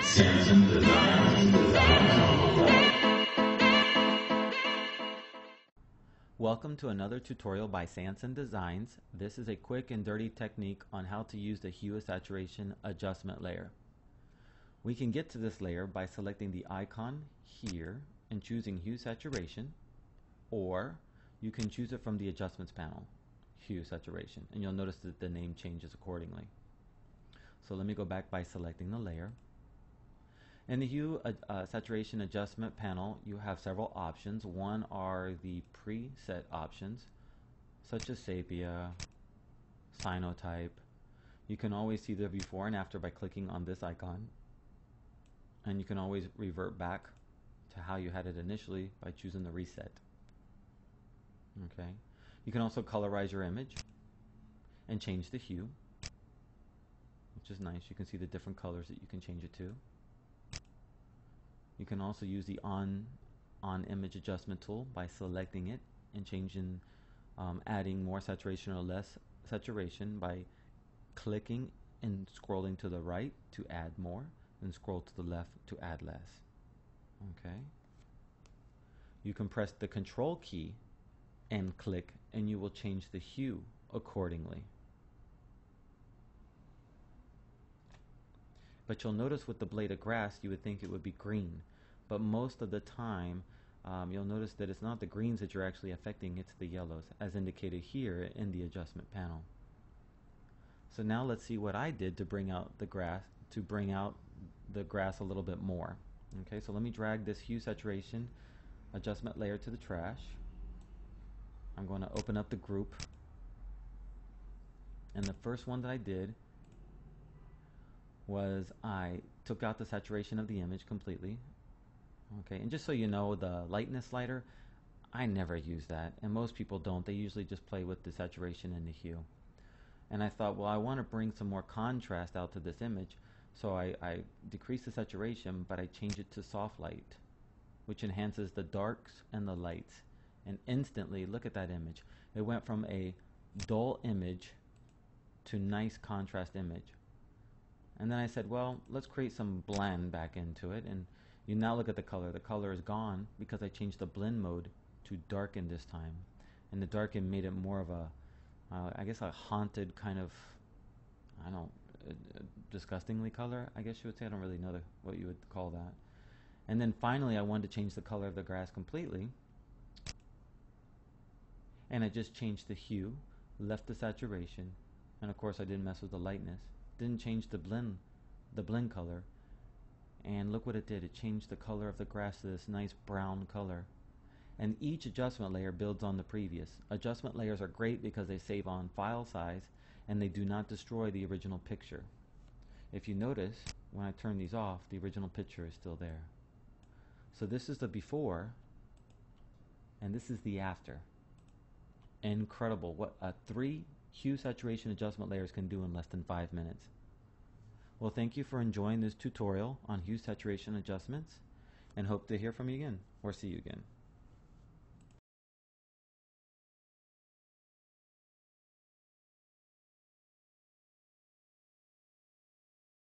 Sanson Designs. Welcome to another tutorial by Sanson Designs. This is a quick and dirty technique on how to use the hue saturation adjustment layer. We can get to this layer by selecting the icon here and choosing hue saturation, or you can choose it from the adjustments panel, hue saturation, and you'll notice that the name changes accordingly. So let me go back by selecting the layer. In the hue saturation adjustment panel, you have several options. One are the preset options, such as sepia, cyanotype. You can always see the before and after by clicking on this icon. And you can always revert back to how you had it initially by choosing the reset. Okay. You can also colorize your image and change the hue, which is nice. You can see the different colors that you can change it to. You can also use the on image adjustment tool by selecting it and changing, adding more saturation or less saturation by clicking and scrolling to the right to add more, and scroll to the left to add less. Okay. You can press the control key and click, and you will change the hue accordingly. But you'll notice with the blade of grass, you would think it would be green, but most of the time you'll notice that it's not the greens that you're actually affecting, it's the yellows, as indicated here in the adjustment panel. So now let's see what I did to bring out the grass, a little bit more. Okay, so let me drag this hue saturation adjustment layer to the trash. I'm going to open up the group, and the first one that I did was I took out the saturation of the image completely. Okay, and just so you know, the lightness slider, I never use that, and most people don't. They usually just play with the saturation and the hue. And I thought, well, I want to bring some more contrast out to this image, so I decrease the saturation, but I change it to soft light, which enhances the darks and the lights. And instantly, look at that image. It went from a dull image to nice contrast image. And then I said, well, let's create some blend back into it. And you now look at the color. The color is gone because I changed the blend mode to darken this time. And the darken made it more of a, I guess, a haunted kind of, I don't, disgustingly color, I guess you would say. I don't really know what you would call that. And then finally, I wanted to change the color of the grass completely. And I just changed the hue, left the saturation, and of course I didn't mess with the lightness. Didn't change the blend color, and look what it did. It changed the color of the grass to this nice brown color. And each adjustment layer builds on the previous. Adjustment layers are great because they save on file size and they do not destroy the original picture. If you notice, when I turn these off, the original picture is still there. So this is the before, and this is the after. Incredible what 3 hue saturation adjustment layers can do in less than 5 minutes. Well, thank you for enjoying this tutorial on hue saturation adjustments, and hope to hear from you again or see you again.